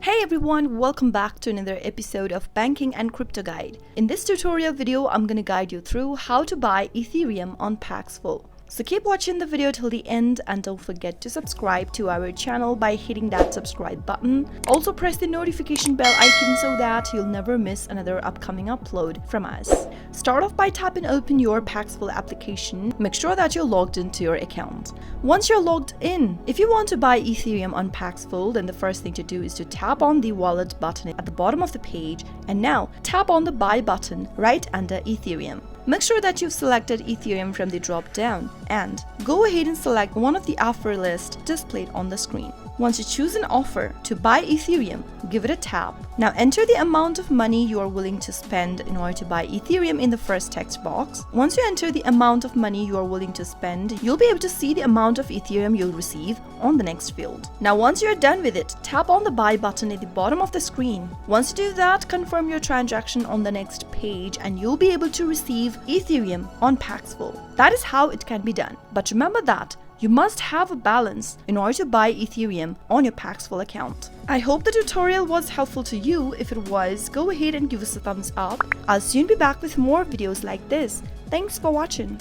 Hey everyone, welcome back to another episode of Banking and Crypto Guide. In this tutorial video, I'm gonna guide you through how to buy Ethereum on Paxful. So keep watching the video till the end and don't forget to subscribe to our channel by hitting that subscribe button. Also press the notification bell icon so that you'll never miss another upcoming upload from us. Start off by tapping open your Paxful application. Make sure that you're logged into your account. Once you're logged in, if you want to buy Ethereum on Paxful, then the first thing to do is to tap on the wallet button at the bottom of the page and now tap on the buy button right under Ethereum. Make sure that you've selected Ethereum from the drop down and go ahead and select one of the offer lists displayed on the screen. Once you choose an offer to buy Ethereum, give it a tap. Now enter the amount of money you are willing to spend in order to buy Ethereum in the first text box. Once you enter the amount of money you are willing to spend, you'll be able to see the amount of Ethereum you'll receive on the next field. Now once you're done with it, tap on the buy button at the bottom of the screen. Once you do that, confirm your transaction on the next page and you'll be able to receive Ethereum on Paxful. That is how it can be done. But remember that you must have a balance in order to buy Ethereum on your Paxful account. I hope the tutorial was helpful to you. If it was, go ahead and give us a thumbs up. I'll soon be back with more videos like this. Thanks for watching.